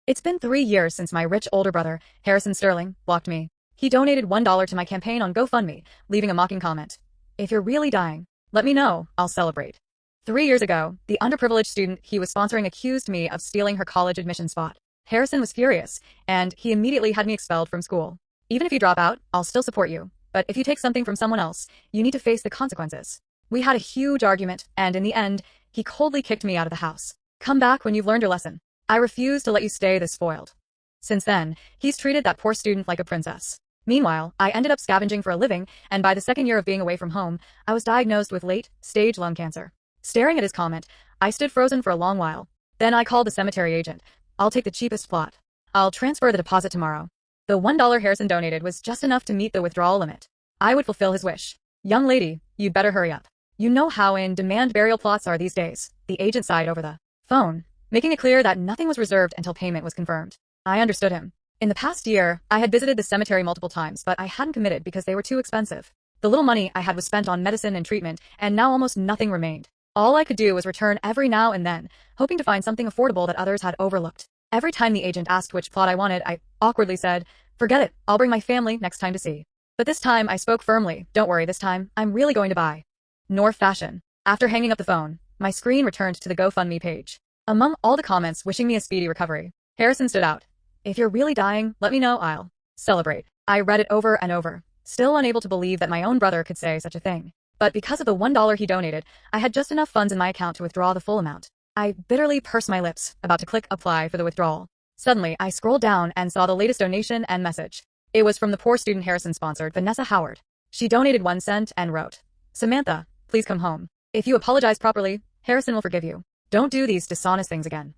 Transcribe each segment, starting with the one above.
It's been 3 years since my rich older brother, Harrison Sterling, blocked me. He donated $1 to my campaign on GoFundMe, leaving a mocking comment. If you're really dying, let me know, I'll celebrate. 3 years ago, the underprivileged student he was sponsoring accused me of stealing her college admission spot. Harrison was furious, and he immediately had me expelled from school. Even if you drop out, I'll still support you. But if you take something from someone else, you need to face the consequences. We had a huge argument, and in the end, he coldly kicked me out of the house. Come back when you've learned your lesson. I refuse to let you stay this spoiled. Since then, he's treated that poor student like a princess. Meanwhile, I ended up scavenging for a living, and by the second year of being away from home, I was diagnosed with late-stage lung cancer. Staring at his comment, I stood frozen for a long while. Then I called the cemetery agent. I'll take the cheapest plot. I'll transfer the deposit tomorrow. The $1 Harrison donated was just enough to meet the withdrawal limit. I would fulfill his wish. Young lady, you'd better hurry up. You know how in-demand burial plots are these days, the agent sighed over the phone, making it clear that nothing was reserved until payment was confirmed. I understood him. In the past year, I had visited the cemetery multiple times, but I hadn't committed because they were too expensive. The little money I had was spent on medicine and treatment, and now almost nothing remained. All I could do was return every now and then, hoping to find something affordable that others had overlooked. Every time the agent asked which plot I wanted, I awkwardly said, "Forget it, I'll bring my family next time to see." But this time I spoke firmly. Don't worry, this time, I'm really going to buy. Nor fashion. After hanging up the phone, my screen returned to the GoFundMe page. Among all the comments wishing me a speedy recovery, Harrison stood out. If you're really dying, let me know, I'll celebrate. I read it over and over, still unable to believe that my own brother could say such a thing. But because of the $1 he donated, I had just enough funds in my account to withdraw the full amount. I bitterly pursed my lips, about to click apply for the withdrawal. Suddenly, I scrolled down and saw the latest donation and message. It was from the poor student Harrison sponsored, Vanessa Howard. She donated 1 cent and wrote, "Samantha, please come home. If you apologize properly, Harrison will forgive you. Don't do these dishonest things again."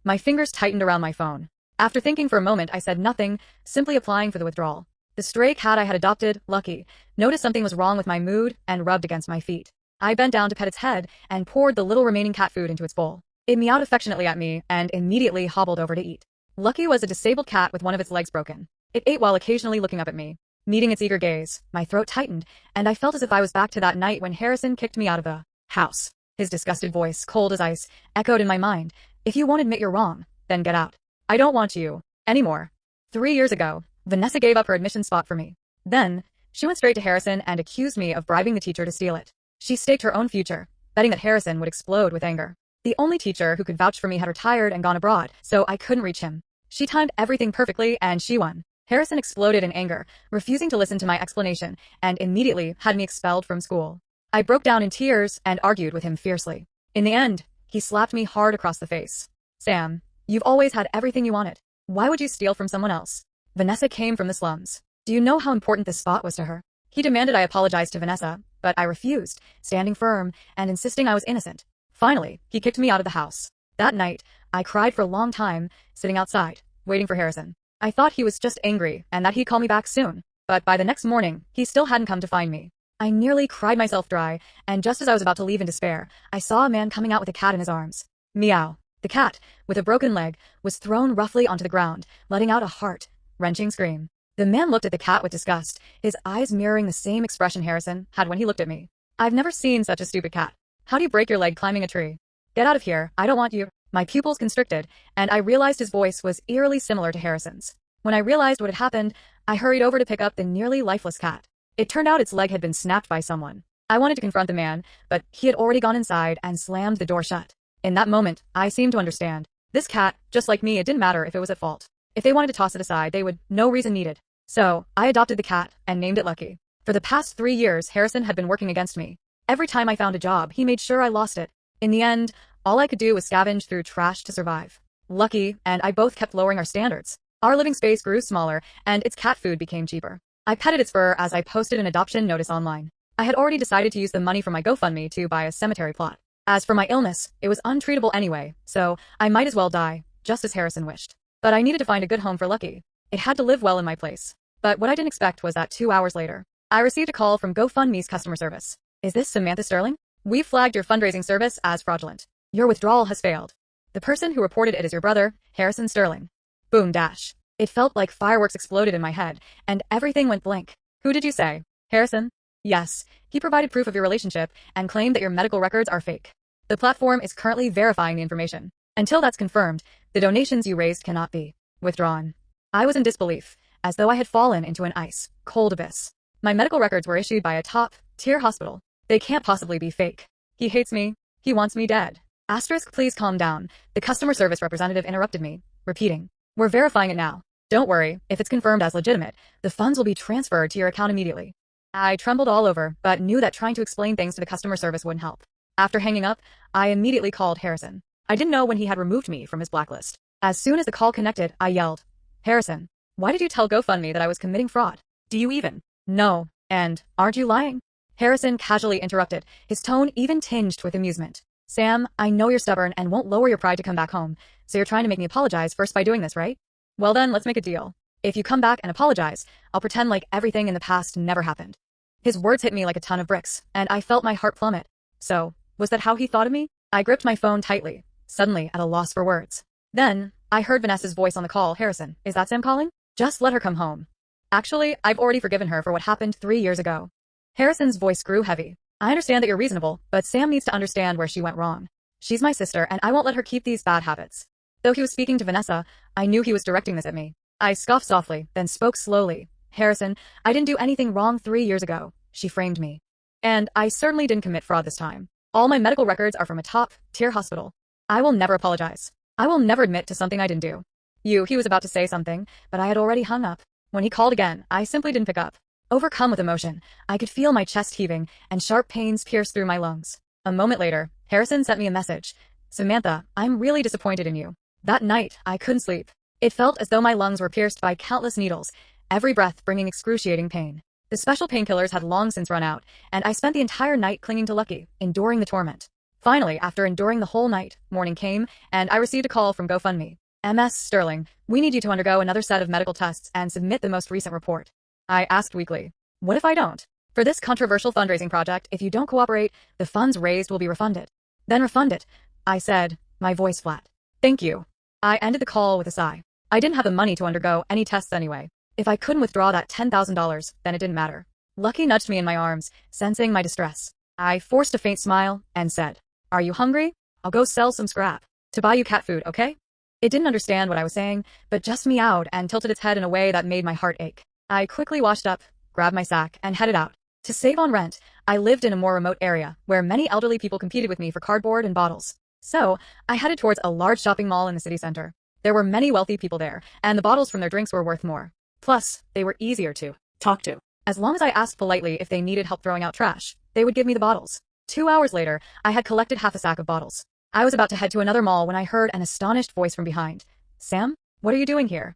My fingers tightened around my phone. After thinking for a moment, I said nothing, simply applying for the withdrawal. The stray cat I had adopted, Lucky, noticed something was wrong with my mood and rubbed against my feet. I bent down to pet its head and poured the little remaining cat food into its bowl. It meowed affectionately at me and immediately hobbled over to eat. Lucky was a disabled cat with one of its legs broken. It ate while occasionally looking up at me. Meeting its eager gaze, my throat tightened, and I felt as if I was back to that night when Harrison kicked me out of the house. His disgusted voice, cold as ice, echoed in my mind. If you won't admit you're wrong, then get out. I don't want you anymore. 3 years ago, Vanessa gave up her admission spot for me. Then, she went straight to Harrison and accused me of bribing the teacher to steal it. She staked her own future, betting that Harrison would explode with anger. The only teacher who could vouch for me had retired and gone abroad, so I couldn't reach him. She timed everything perfectly, and she won. Harrison exploded in anger, refusing to listen to my explanation, and immediately had me expelled from school. I broke down in tears and argued with him fiercely. In the end, he slapped me hard across the face. "Sam, you've always had everything you wanted. Why would you steal from someone else? Vanessa came from the slums. Do you know how important this spot was to her?" He demanded I apologize to Vanessa, but I refused, standing firm and insisting I was innocent. Finally, he kicked me out of the house. That night, I cried for a long time, sitting outside, waiting for Harrison. I thought he was just angry and that he'd call me back soon, but by the next morning, he still hadn't come to find me. I nearly cried myself dry, and just as I was about to leave in despair, I saw a man coming out with a cat in his arms. Meow. The cat, with a broken leg, was thrown roughly onto the ground, letting out a heart-wrenching scream. The man looked at the cat with disgust, his eyes mirroring the same expression Harrison had when he looked at me. "I've never seen such a stupid cat. How do you break your leg climbing a tree? Get out of here, I don't want you." My pupils constricted, and I realized his voice was eerily similar to Harrison's. When I realized what had happened, I hurried over to pick up the nearly lifeless cat. It turned out its leg had been snapped by someone. I wanted to confront the man, but he had already gone inside and slammed the door shut. In that moment, I seemed to understand. This cat, just like me, it didn't matter if it was at fault. If they wanted to toss it aside, they would, no reason needed. So, I adopted the cat and named it Lucky. For the past 3 years, Harrison had been working against me. Every time I found a job, he made sure I lost it. In the end, all I could do was scavenge through trash to survive. Lucky and I both kept lowering our standards. Our living space grew smaller, and its cat food became cheaper. I petted its fur as I posted an adoption notice online. I had already decided to use the money from my GoFundMe to buy a cemetery plot. As for my illness, it was untreatable anyway, so I might as well die, just as Harrison wished. But I needed to find a good home for Lucky. It had to live well in my place. But what I didn't expect was that 2 hours later, I received a call from GoFundMe's customer service. "Is this Samantha Sterling? We flagged your fundraising service as fraudulent. Your withdrawal has failed. The person who reported it is your brother, Harrison Sterling." Boom dash. It felt like fireworks exploded in my head, and everything went blank. "Who did you say? Harrison?" "Yes. He provided proof of your relationship and claimed that your medical records are fake. The platform is currently verifying the information. Until that's confirmed, the donations you raised cannot be withdrawn. I was in disbelief, as though I had fallen into an ice-cold abyss. My medical records were issued by a top-tier hospital. They can't possibly be fake. He hates me. He wants me dead. Asterisk, please calm down. The customer service representative interrupted me, repeating, "We're verifying it now. Don't worry, if it's confirmed as legitimate, the funds will be transferred to your account immediately." I trembled all over, but knew that trying to explain things to the customer service wouldn't help. After hanging up, I immediately called Harrison. I didn't know when he had removed me from his blacklist. As soon as the call connected, I yelled, "Harrison, why did you tell GoFundMe that I was committing fraud? Do you even know? And aren't you lying?" Harrison casually interrupted, his tone even tinged with amusement. "Sam, I know you're stubborn and won't lower your pride to come back home, so you're trying to make me apologize first by doing this, right? Well then, let's make a deal. If you come back and apologize, I'll pretend like everything in the past never happened." His words hit me like a ton of bricks, and I felt my heart plummet. So, was that how he thought of me? I gripped my phone tightly, suddenly at a loss for words. Then, I heard Vanessa's voice on the call. "Harrison, is that Sam calling? Just let her come home. Actually, I've already forgiven her for what happened 3 years ago." Harrison's voice grew heavy. "I understand that you're reasonable, but Sam needs to understand where she went wrong. She's my sister, and I won't let her keep these bad habits." Though he was speaking to Vanessa, I knew he was directing this at me. I scoffed softly, then spoke slowly. "Harrison, I didn't do anything wrong 3 years ago. She framed me. And I certainly didn't commit fraud this time. All my medical records are from a top-tier hospital. I will never apologize. I will never admit to something I didn't do." He was about to say something, but I had already hung up. When he called again, I simply didn't pick up. Overcome with emotion, I could feel my chest heaving and sharp pains pierce through my lungs. A moment later, Harrison sent me a message. "Samantha, I'm really disappointed in you." That night, I couldn't sleep. It felt as though my lungs were pierced by countless needles, every breath bringing excruciating pain. The special painkillers had long since run out, and I spent the entire night clinging to Lucky, enduring the torment. Finally, after enduring the whole night, morning came, and I received a call from GoFundMe. "Ms. Sterling, we need you to undergo another set of medical tests and submit the most recent report." I asked weakly, "What if I don't? For this controversial fundraising project, if you don't cooperate, the funds raised will be refunded." "Then refund it," I said, my voice flat. "Thank you." I ended the call with a sigh. I didn't have the money to undergo any tests anyway. If I couldn't withdraw that $10,000, then it didn't matter. Lucky nudged me in my arms, sensing my distress. I forced a faint smile and said, "Are you hungry? I'll go sell some scrap to buy you cat food, okay?" It didn't understand what I was saying, but just meowed and tilted its head in a way that made my heart ache. I quickly washed up, grabbed my sack, and headed out. To save on rent, I lived in a more remote area, where many elderly people competed with me for cardboard and bottles. So, I headed towards a large shopping mall in the city center. There were many wealthy people there, and the bottles from their drinks were worth more. Plus, they were easier to talk to. As long as I asked politely if they needed help throwing out trash, they would give me the bottles. 2 hours later, I had collected half a sack of bottles. I was about to head to another mall when I heard an astonished voice from behind. "Sam, what are you doing here?"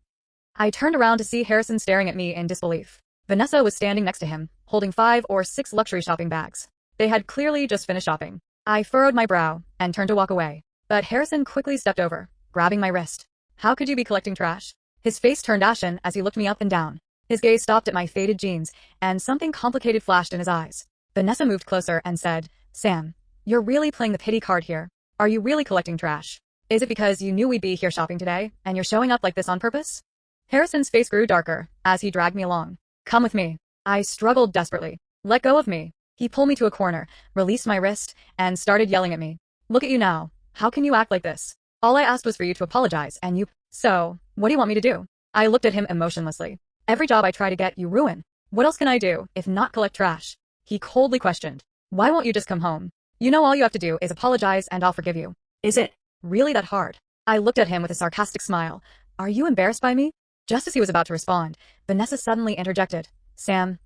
I turned around to see Harrison staring at me in disbelief. Vanessa was standing next to him, holding 5 or 6 luxury shopping bags. They had clearly just finished shopping. I furrowed my brow and turned to walk away, but Harrison quickly stepped over, grabbing my wrist. "How could you be collecting trash?" His face turned ashen as he looked me up and down. His gaze stopped at my faded jeans, and something complicated flashed in his eyes. Vanessa moved closer and said, "Sam, you're really playing the pity card here. Are you really collecting trash? Is it because you knew we'd be here shopping today, and you're showing up like this on purpose?" Harrison's face grew darker as he dragged me along. "Come with me." I struggled desperately. "Let go of me." He pulled me to a corner, released my wrist, and started yelling at me. "Look at you now. How can you act like this? All I asked was for you to apologize, and you— So, what do you want me to do?" I looked at him emotionlessly. "Every job I try to get, you ruin. What else can I do, if not collect trash?" He coldly questioned. "Why won't you just come home? You know all you have to do is apologize and I'll forgive you. Is it really that hard?" I looked at him with a sarcastic smile. "Are you embarrassed by me?" Just as he was about to respond, Vanessa suddenly interjected. "Sam,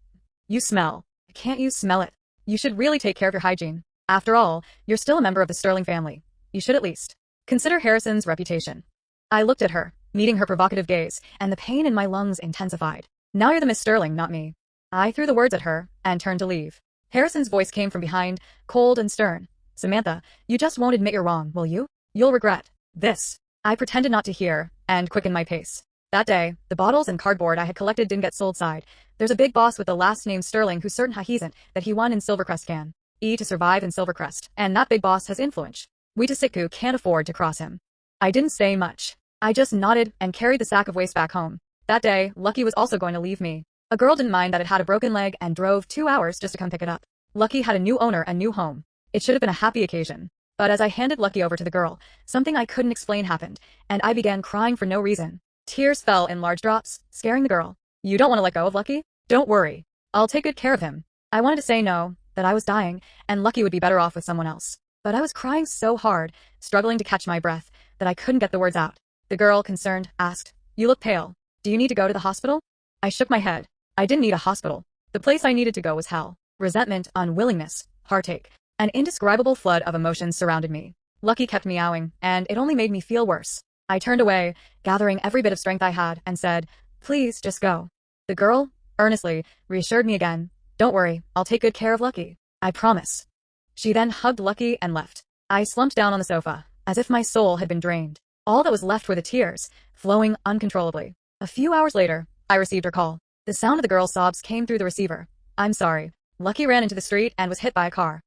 you smell. Can't you smell it? You should really take care of your hygiene. After all, you're still a member of the Sterling family. You should at least consider Harrison's reputation." I looked at her, meeting her provocative gaze, and the pain in my lungs intensified. "Now you're the Miss Sterling, not me." I threw the words at her and turned to leave. Harrison's voice came from behind, cold and stern. "Samantha, you just won't admit you're wrong, will you? You'll regret this." I pretended not to hear and quickened my pace. That day, the bottles and cardboard I had collected didn't get sold side. There's a big boss with the last name Sterling who's certain that he won in Silvercrest can. To survive in Silvercrest, and that big boss has influence. We to Sitku can't afford to cross him. I didn't say much. I just nodded and carried the sack of waste back home. That day, Lucky was also going to leave me. A girl didn't mind that it had a broken leg and drove 2 hours just to come pick it up. Lucky had a new owner and new home. It should have been a happy occasion. But as I handed Lucky over to the girl, something I couldn't explain happened, and I began crying for no reason. Tears fell in large drops, scaring the girl. You don't want to let go of Lucky? Don't worry. I'll take good care of him. I wanted to say no, that I was dying, and Lucky would be better off with someone else. But I was crying so hard, struggling to catch my breath, that I couldn't get the words out. The girl, concerned, asked, You look pale. Do you need to go to the hospital? I shook my head. I didn't need a hospital. The place I needed to go was hell. Resentment, unwillingness, heartache. An indescribable flood of emotions surrounded me. Lucky kept meowing, and it only made me feel worse. I turned away, gathering every bit of strength I had, and said, Please, just go. The girl, earnestly, reassured me again. Don't worry, I'll take good care of Lucky. I promise. She then hugged Lucky and left. I slumped down on the sofa, as if my soul had been drained. All that was left were the tears, flowing uncontrollably. A few hours later, I received her call. The sound of the girl's sobs came through the receiver. I'm sorry. Lucky ran into the street and was hit by a car.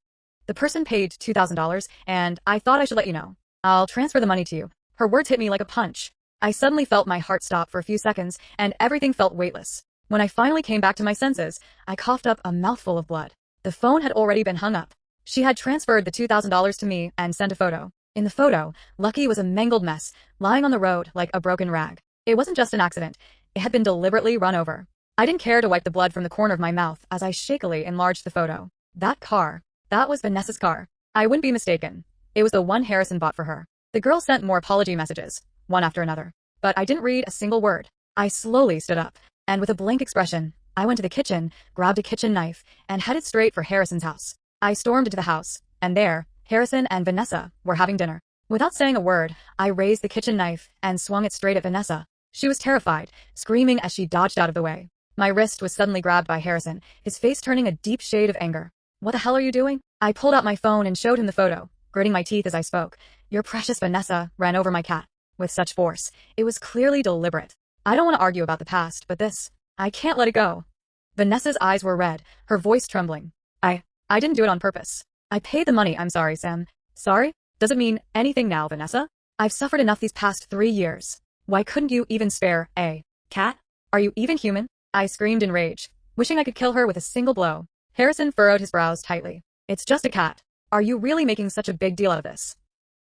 The person paid $2,000, and I thought I should let you know. I'll transfer the money to you. Her words hit me like a punch. I suddenly felt my heart stop for a few seconds, and everything felt weightless. When I finally came back to my senses, I coughed up a mouthful of blood. The phone had already been hung up. She had transferred the $2,000 to me and sent a photo. In the photo, Lucky was a mangled mess, lying on the road like a broken rag. It wasn't just an accident. It had been deliberately run over. I didn't care to wipe the blood from the corner of my mouth as I shakily enlarged the photo. That car. That was Vanessa's car. I wouldn't be mistaken. It was the one Harrison bought for her. The girl sent more apology messages, one after another. But I didn't read a single word. I slowly stood up, and with a blank expression, I went to the kitchen, grabbed a kitchen knife, and headed straight for Harrison's house. I stormed into the house, and there, Harrison and Vanessa were having dinner. Without saying a word, I raised the kitchen knife and swung it straight at Vanessa. She was terrified, screaming as she dodged out of the way. My wrist was suddenly grabbed by Harrison, his face turning a deep shade of anger. What the hell are you doing? I pulled out my phone and showed him the photo, gritting my teeth as I spoke. Your precious Vanessa ran over my cat. With such force, it was clearly deliberate. I don't want to argue about the past, but this, I can't let it go. Vanessa's eyes were red, her voice trembling. I didn't do it on purpose. I paid the money. I'm sorry, Sam. Sorry? Does it mean anything now, Vanessa? I've suffered enough these past 3 years. Why couldn't you even spare a cat? Are you even human? I screamed in rage, wishing I could kill her with a single blow. Harrison furrowed his brows tightly. It's just a cat. Are you really making such a big deal out of this?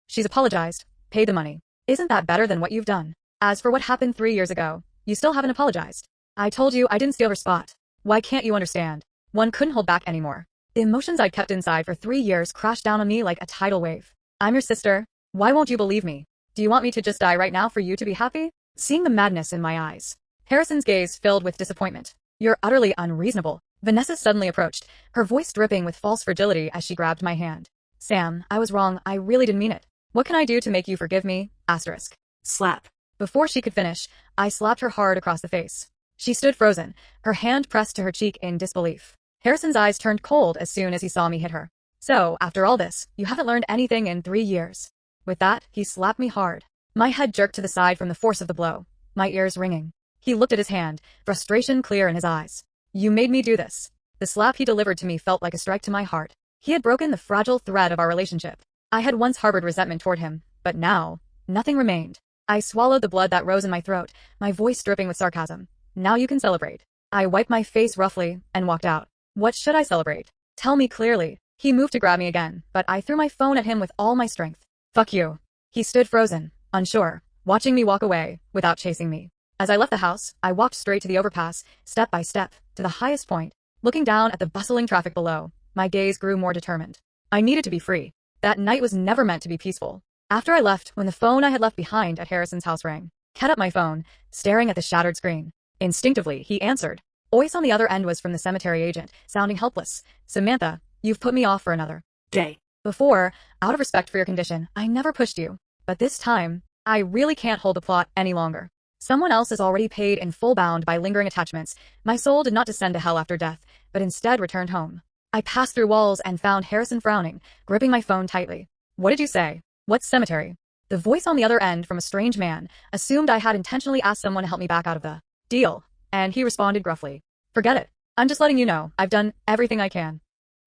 She's apologized, paid the money. Isn't that better than what you've done? As for what happened 3 years ago, you still haven't apologized. I told you I didn't steal her spot. Why can't you understand? One couldn't hold back anymore. The emotions I'd kept inside for 3 years crashed down on me like a tidal wave. I'm your sister. Why won't you believe me? Do you want me to just die right now for you to be happy? Seeing the madness in my eyes, Harrison's gaze filled with disappointment. You're utterly unreasonable. Vanessa suddenly approached, her voice dripping with false fragility as she grabbed my hand. Sam, I was wrong. I really didn't mean it. What can I do to make you forgive me? Asterisk. Slap. Before she could finish, I slapped her hard across the face. She stood frozen, her hand pressed to her cheek in disbelief. Harrison's eyes turned cold as soon as he saw me hit her. So, after all this, you haven't learned anything in 3 years. With that, he slapped me hard. My head jerked to the side from the force of the blow, my ears ringing. He looked at his hand, frustration clear in his eyes. You made me do this. The slap he delivered to me felt like a strike to my heart. He had broken the fragile thread of our relationship. I had once harbored resentment toward him, but now, nothing remained. I swallowed the blood that rose in my throat, my voice dripping with sarcasm. Now you can celebrate. I wiped my face roughly and walked out. What should I celebrate? Tell me clearly. He moved to grab me again, but I threw my phone at him with all my strength. Fuck you. He stood frozen, unsure, watching me walk away, without chasing me. As I left the house, I walked straight to the overpass, step by step, to the highest point. Looking down at the bustling traffic below, my gaze grew more determined. I needed to be free. That night was never meant to be peaceful. After I left, when the phone I had left behind at Harrison's house rang, cut up my phone, staring at the shattered screen. Instinctively, he answered. Voice on the other end was from the cemetery agent, sounding helpless. Samantha, you've put me off for another day. Before, out of respect for your condition, I never pushed you. But this time, I really can't hold the plot any longer. Someone else is already paid in full bound by lingering attachments. My soul did not descend to hell after death, but instead returned home. I passed through walls and found Harrison frowning, gripping my phone tightly. What did you say? What cemetery? The voice on the other end from a strange man assumed I had intentionally asked someone to help me back out of the deal, and he responded gruffly. Forget it. I'm just letting you know, I've done everything I can.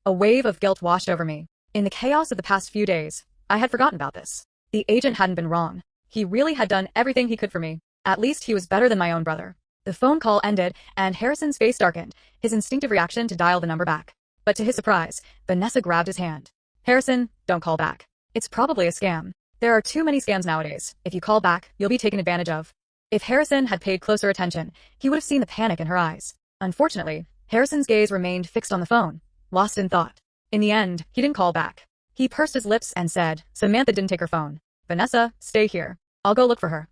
A wave of guilt washed over me. In the chaos of the past few days, I had forgotten about this. The agent hadn't been wrong. He really had done everything he could for me. At least he was better than my own brother. The phone call ended, and Harrison's face darkened, his instinctive reaction to dial the number back. But to his surprise, Vanessa grabbed his hand. Harrison, don't call back. It's probably a scam. There are too many scams nowadays. If you call back, you'll be taken advantage of. If Harrison had paid closer attention, he would have seen the panic in her eyes. Unfortunately, Harrison's gaze remained fixed on the phone, lost in thought. In the end, he didn't call back. He pursed his lips and said, Samantha didn't take her phone. Vanessa, stay here. I'll go look for her.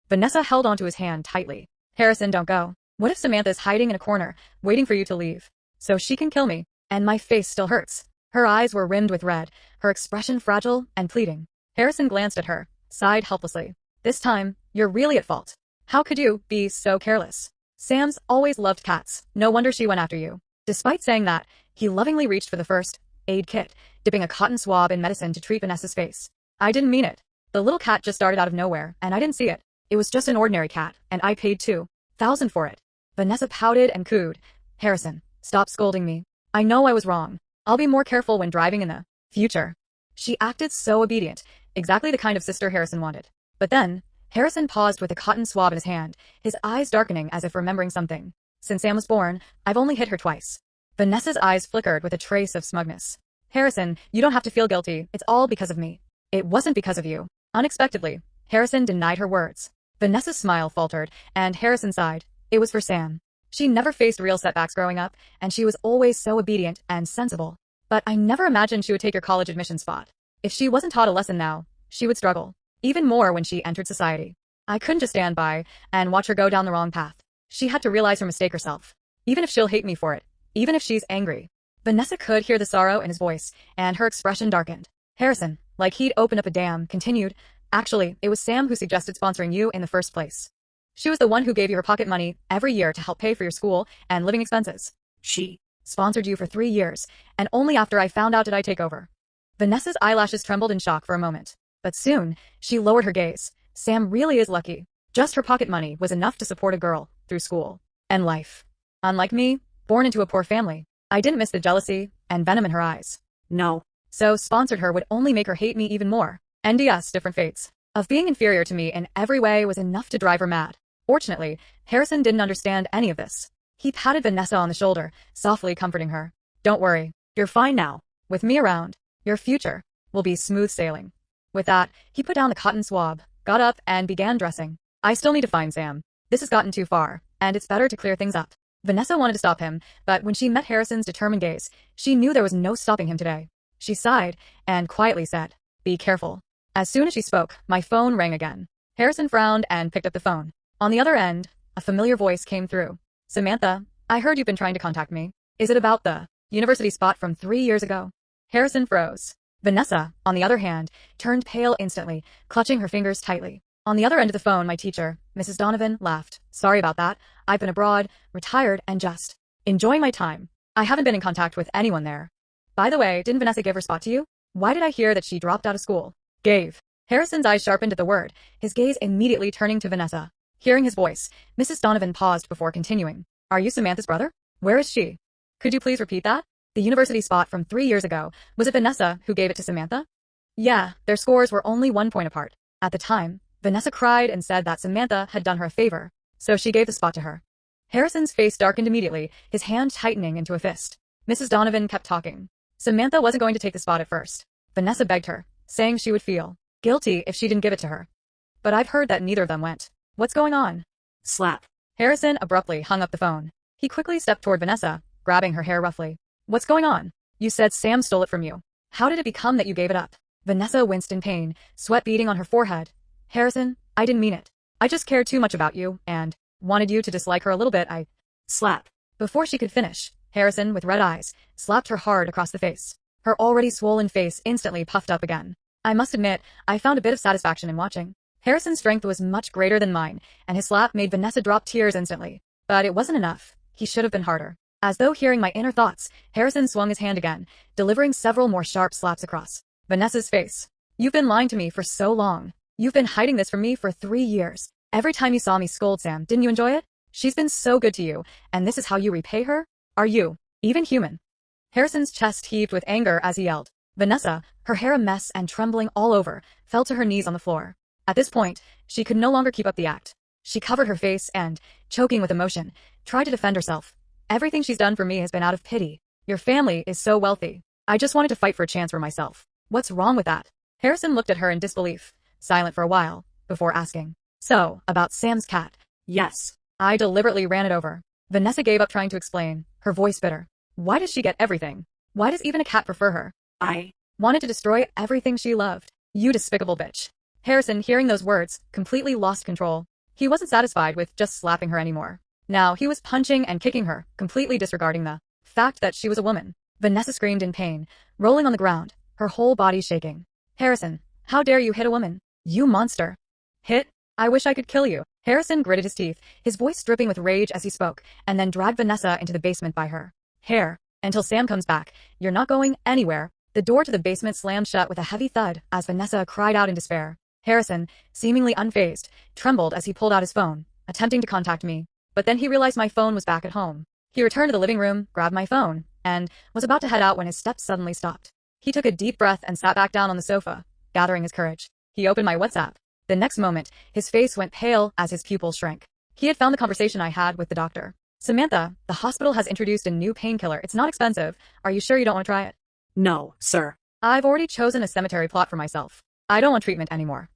Vanessa held onto his hand tightly. Harrison, don't go. What if Samantha's hiding in a corner, waiting for you to leave? So she can kill me, and my face still hurts. Her eyes were rimmed with red, her expression fragile and pleading. Harrison glanced at her, sighed helplessly. This time, you're really at fault. How could you be so careless? Sam's always loved cats. No wonder she went after you. Despite saying that, he lovingly reached for the first aid kit, dipping a cotton swab in medicine to treat Vanessa's face. I didn't mean it. The little cat just started out of nowhere, and I didn't see it. It was just an ordinary cat, and I paid $2,000 for it. Vanessa pouted and cooed. Harrison, stop scolding me. I know I was wrong. I'll be more careful when driving in the future. She acted so obedient, exactly the kind of sister Harrison wanted. But then, Harrison paused with a cotton swab in his hand, his eyes darkening as if remembering something. Since Sam was born, I've only hit her twice. Vanessa's eyes flickered with a trace of smugness. Harrison, you don't have to feel guilty. It's all because of me. It wasn't because of you. Unexpectedly, Harrison denied her words. Vanessa's smile faltered, and Harrison sighed. It was for Sam. She never faced real setbacks growing up, and she was always so obedient and sensible. But I never imagined she would take your college admission spot. If she wasn't taught a lesson now, she would struggle. Even more when she entered society. I couldn't just stand by and watch her go down the wrong path. She had to realize her mistake herself. Even if she'll hate me for it. Even if she's angry. Vanessa could hear the sorrow in his voice, and her expression darkened. Harrison, like he'd opened up a dam, continued, Actually, it was Sam who suggested sponsoring you in the first place. She was the one who gave you her pocket money every year to help pay for your school and living expenses. She sponsored you for 3 years, and only after I found out did I take over. Vanessa's eyelashes trembled in shock for a moment. But soon, she lowered her gaze. Sam really is lucky. Just her pocket money was enough to support a girl through school and life. Unlike me, born into a poor family, I didn't miss the jealousy and venom in her eyes. No. So sponsored her would only make her hate me even more. NDS, different fates. Of being inferior to me in every way was enough to drive her mad. Fortunately, Harrison didn't understand any of this. He patted Vanessa on the shoulder, softly comforting her. Don't worry. You're fine now. With me around, your future will be smooth sailing. With that, he put down the cotton swab, got up, and began dressing. I still need to find Sam. This has gotten too far, and it's better to clear things up. Vanessa wanted to stop him, but when she met Harrison's determined gaze, she knew there was no stopping him today. She sighed and quietly said, Be careful. As soon as she spoke, my phone rang again. Harrison frowned and picked up the phone. On the other end, a familiar voice came through. Samantha, I heard you've been trying to contact me. Is it about the university spot from 3 years ago? Harrison froze. Vanessa, on the other hand, turned pale instantly, clutching her fingers tightly. On the other end of the phone, my teacher, Mrs. Donovan, laughed. Sorry about that. I've been abroad, retired, and just enjoying my time. I haven't been in contact with anyone there. By the way, didn't Vanessa give her spot to you? Why did I hear that she dropped out of school? Gave. Harrison's eyes sharpened at the word, his gaze immediately turning to Vanessa. Hearing his voice, Mrs. Donovan paused before continuing. Are you Samantha's brother? Where is she? Could you please repeat that? The university spot from 3 years ago. Was it Vanessa who gave it to Samantha? Yeah, their scores were only 1 point apart. At the time, Vanessa cried and said that Samantha had done her a favor, so she gave the spot to her. Harrison's face darkened immediately, his hand tightening into a fist. Mrs. Donovan kept talking. Samantha wasn't going to take the spot at first. Vanessa begged her, saying she would feel guilty if she didn't give it to her. But I've heard that neither of them went. What's going on? Slap. Harrison abruptly hung up the phone. He quickly stepped toward Vanessa, grabbing her hair roughly. What's going on? You said Sam stole it from you. How did it become that you gave it up? Vanessa winced in pain, sweat beading on her forehead. Harrison, I didn't mean it. I just cared too much about you, and wanted you to dislike her a little bit. Slap. Before she could finish, Harrison, with red eyes, slapped her hard across the face. Her already swollen face instantly puffed up again. I must admit, I found a bit of satisfaction in watching. Harrison's strength was much greater than mine, and his slap made Vanessa drop tears instantly. But it wasn't enough. He should have been harder. As though hearing my inner thoughts, Harrison swung his hand again, delivering several more sharp slaps across Vanessa's face. You've been lying to me for so long. You've been hiding this from me for 3 years. Every time you saw me scold Sam, didn't you enjoy it? She's been so good to you, and this is how you repay her? Are you even human? Harrison's chest heaved with anger as he yelled. Vanessa, her hair a mess and trembling all over, fell to her knees on the floor. At this point, she could no longer keep up the act. She covered her face and, choking with emotion, tried to defend herself. Everything she's done for me has been out of pity. Your family is so wealthy. I just wanted to fight for a chance for myself. What's wrong with that? Harrison looked at her in disbelief, silent for a while, before asking, "So, about Sam's cat?" "Yes." I deliberately ran it over. Vanessa gave up trying to explain, her voice bitter. Why does she get everything? Why does even a cat prefer her? I wanted to destroy everything she loved. You despicable bitch. Harrison, hearing those words, completely lost control. He wasn't satisfied with just slapping her anymore. Now he was punching and kicking her, completely disregarding the fact that she was a woman. Vanessa screamed in pain, rolling on the ground, her whole body shaking. Harrison, how dare you hit a woman? You monster. Hit? I wish I could kill you. Harrison gritted his teeth, his voice dripping with rage as he spoke, and then dragged Vanessa into the basement by her hair. Until Sam comes back, you're not going anywhere. The door to the basement slammed shut with a heavy thud as Vanessa cried out in despair. Harrison, seemingly unfazed, trembled as he pulled out his phone, attempting to contact me. But then he realized my phone was back at home. He returned to the living room, grabbed my phone, and was about to head out when his steps suddenly stopped. He took a deep breath and sat back down on the sofa, gathering his courage. He opened my WhatsApp. The next moment, his face went pale as his pupils shrank. He had found the conversation I had with the doctor. "Samantha, the hospital has introduced a new painkiller. It's not expensive. Are you sure you don't want to try it?" "No, sir. I've already chosen a cemetery plot for myself. I don't want treatment anymore."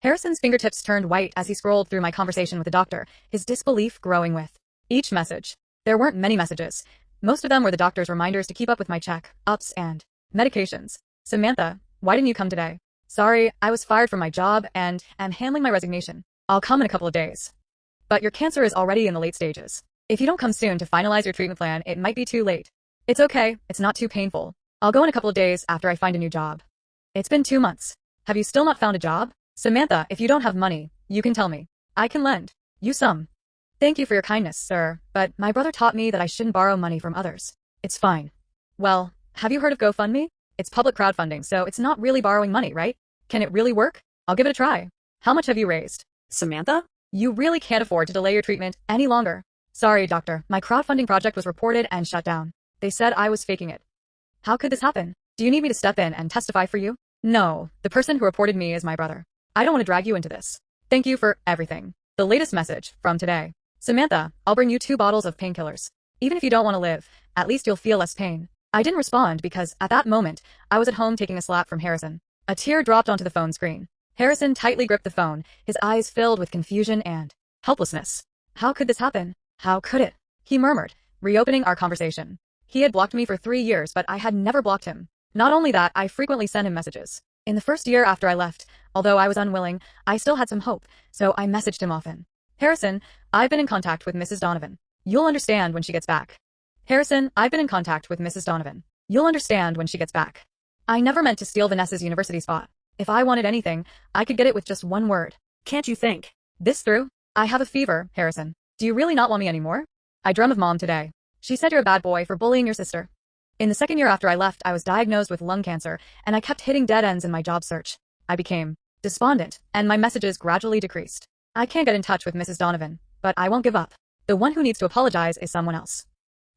Harrison's fingertips turned white as he scrolled through my conversation with the doctor, his disbelief growing with each message. There weren't many messages. Most of them were the doctor's reminders to keep up with my check-ups and medications. "Samantha, why didn't you come today?" "Sorry, I was fired from my job and am handling my resignation. I'll come in a couple of days. But your cancer is already in the late stages. If you don't come soon to finalize your treatment plan, it might be too late." "It's okay, it's not too painful. I'll go in a couple of days after I find a new job." "It's been 2 months. Have you still not found a job?" "Samantha, if you don't have money, you can tell me. I can lend you some." "Thank you for your kindness, sir, but my brother taught me that I shouldn't borrow money from others." "It's fine." "Well, have you heard of GoFundMe? It's public crowdfunding, so it's not really borrowing money, right? Can it really work? I'll give it a try. How much have you raised?" "Samantha? You really can't afford to delay your treatment any longer." "Sorry, doctor, my crowdfunding project was reported and shut down. They said I was faking it." "How could this happen? Do you need me to step in and testify for you?" "No, the person who reported me is my brother. I don't want to drag you into this. Thank you for everything." The latest message from today. "Samantha, I'll bring you 2 bottles of painkillers. Even if you don't want to live, at least you'll feel less pain." I didn't respond because at that moment, I was at home taking a slap from Harrison. A tear dropped onto the phone screen. Harrison tightly gripped the phone, his eyes filled with confusion and helplessness. "How could this happen? How could it?" he murmured, reopening our conversation. He had blocked me for 3 years, but I had never blocked him. Not only that, I frequently sent him messages. In the first year after I left, although I was unwilling, I still had some hope, so I messaged him often. "Harrison, I've been in contact with Mrs. Donovan. You'll understand when she gets back." "Harrison, I've been in contact with Mrs. Donovan. You'll understand when she gets back." I never meant to steal Vanessa's university spot. If I wanted anything, I could get it with just one word. "Can't you think this through?" "I have a fever, Harrison. Do you really not want me anymore?" "I dream of Mom today. She said you're a bad boy for bullying your sister." In the second year after I left, I was diagnosed with lung cancer, and I kept hitting dead ends in my job search. I became despondent, and my messages gradually decreased. I can't get in touch with Mrs. Donovan, but I won't give up. The one who needs to apologize is someone else.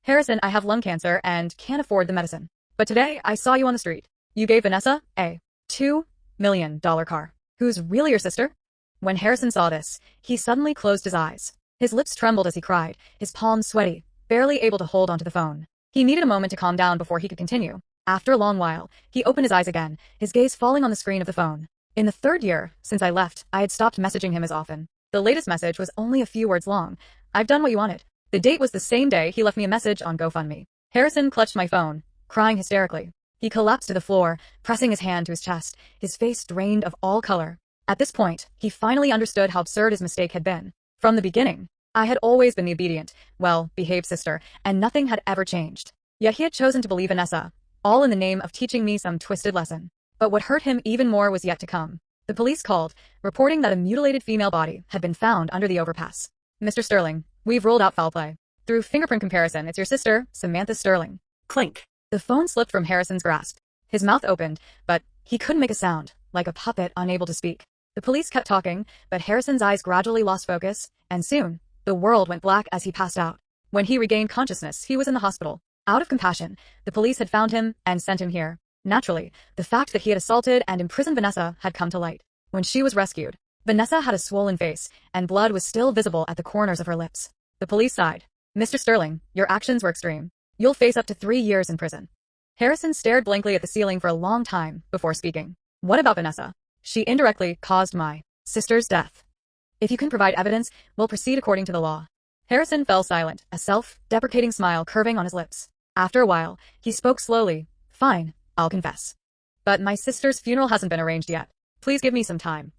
"Harrison, I have lung cancer and can't afford the medicine. But today, I saw you on the street. You gave Vanessa a $2 million car. Who's really your sister?" When Harrison saw this, he suddenly closed his eyes. His lips trembled as he cried, his palms sweaty, barely able to hold onto the phone. He needed a moment to calm down before he could continue. After a long while, he opened his eyes again, his gaze falling on the screen of the phone. In the 3rd year since I left, I had stopped messaging him as often. The latest message was only a few words long. "I've done what you wanted." The date was the same day he left me a message on GoFundMe. Harrison clutched my phone, crying hysterically. He collapsed to the floor, pressing his hand to his chest, his face drained of all color. At this point, he finally understood how absurd his mistake had been. From the beginning, I had always been the obedient, well-behaved sister, and nothing had ever changed. Yet he had chosen to believe Vanessa, all in the name of teaching me some twisted lesson. But what hurt him even more was yet to come. The police called, reporting that a mutilated female body had been found under the overpass. "Mr. Sterling, we've ruled out foul play. Through fingerprint comparison, it's your sister, Samantha Sterling." Clink. The phone slipped from Harrison's grasp. His mouth opened, but he couldn't make a sound, like a puppet unable to speak. The police kept talking, but Harrison's eyes gradually lost focus, and soon, the world went black as he passed out. When he regained consciousness, he was in the hospital. Out of compassion, the police had found him and sent him here. Naturally, the fact that he had assaulted and imprisoned Vanessa had come to light. When she was rescued, Vanessa had a swollen face, and blood was still visible at the corners of her lips. The police sighed. "Mr. Sterling, your actions were extreme. You'll face up to 3 years in prison." Harrison stared blankly at the ceiling for a long time before speaking. What about Vanessa? She indirectly caused my sister's death. If you can provide evidence, we'll proceed according to the law. Harrison fell silent, a self-deprecating smile curving on his lips. After a while, he spoke slowly. Fine, I'll confess. But my sister's funeral hasn't been arranged yet. Please give me some time.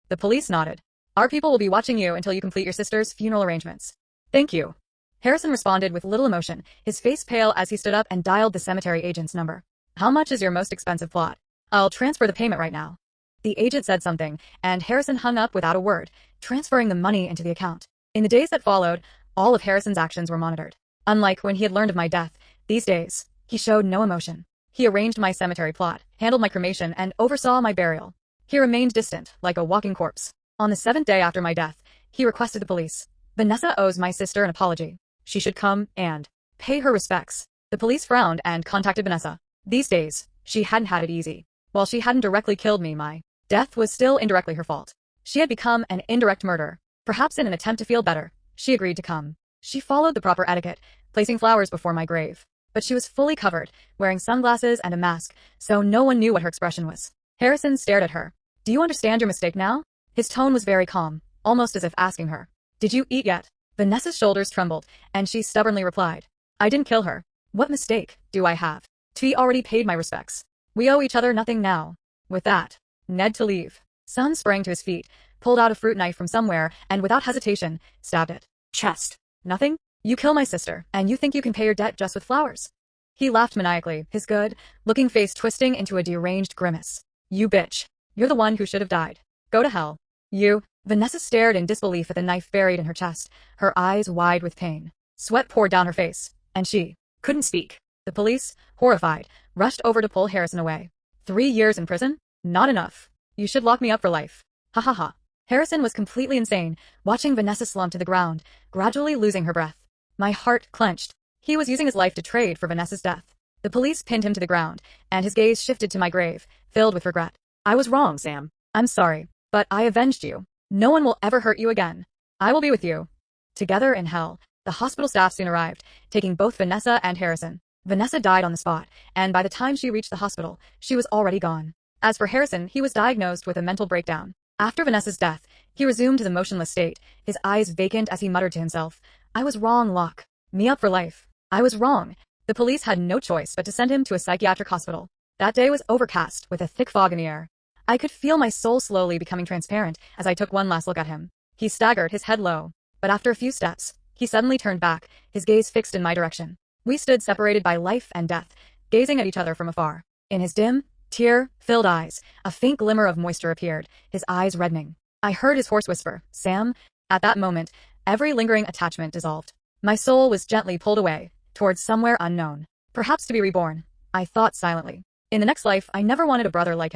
The police nodded. Our people will be watching you until you complete your sister's funeral arrangements. Thank you. Harrison responded with little emotion, his face pale as he stood up and dialed the cemetery agent's number. How much is your most expensive plot? I'll transfer the payment right now. The agent said something, and Harrison hung up without a word, transferring the money into the account. In the days that followed, all of Harrison's actions were monitored. Unlike when he had learned of my death, these days, he showed no emotion. He arranged my cemetery plot, handled my cremation, and oversaw my burial. He remained distant, like a walking corpse. On the 7th day after my death, he requested the police. Vanessa owes my sister an apology. She should come and pay her respects. The police frowned and contacted Vanessa. These days, she hadn't had it easy. While she hadn't directly killed me, my death was still indirectly her fault. She had become an indirect murderer. Perhaps in an attempt to feel better, she agreed to come. She followed the proper etiquette, placing flowers before my grave. But she was fully covered, wearing sunglasses and a mask, so no one knew what her expression was. Harrison stared at her. Do you understand your mistake now? His tone was very calm, almost as if asking her. Did you eat yet? Vanessa's shoulders trembled, and she stubbornly replied. I didn't kill her. What mistake do I have? T already paid my respects. We owe each other nothing now. With that, Ned to leave. Son sprang to his feet, pulled out a fruit knife from somewhere, and without hesitation, stabbed it. Chest. Nothing? You kill my sister, and you think you can pay your debt just with flowers? He laughed maniacally, his good-looking face twisting into a deranged grimace. You bitch. You're the one who should have died. Go to hell. You. Vanessa stared in disbelief at the knife buried in her chest, her eyes wide with pain. Sweat poured down her face, and she couldn't speak. The police, horrified, rushed over to pull Harrison away. 3 years in prison? Not enough. You should lock me up for life. Ha ha ha. Harrison was completely insane, watching Vanessa slump to the ground, gradually losing her breath. My heart clenched. He was using his life to trade for Vanessa's death. The police pinned him to the ground, and his gaze shifted to my grave, filled with regret. I was wrong, Sam. I'm sorry, but I avenged you. No one will ever hurt you again. I will be with you. Together in hell, the hospital staff soon arrived, taking both Vanessa and Harrison. Vanessa died on the spot, and by the time she reached the hospital, she was already gone. As for Harrison, he was diagnosed with a mental breakdown. After Vanessa's death, he resumed his emotionless state, his eyes vacant as he muttered to himself, I was wrong, lock me up for life. I was wrong. The police had no choice but to send him to a psychiatric hospital. That day was overcast, with a thick fog in the air. I could feel my soul slowly becoming transparent as I took one last look at him. He staggered, his head low. But after a few steps, he suddenly turned back, his gaze fixed in my direction. We stood separated by life and death, gazing at each other from afar. In his dim, tear-filled eyes, a faint glimmer of moisture appeared, his eyes reddening. I heard his hoarse whisper, Sam. At that moment, every lingering attachment dissolved. My soul was gently pulled away, towards somewhere unknown. Perhaps to be reborn, I thought silently. In the next life, I never wanted a brother like him.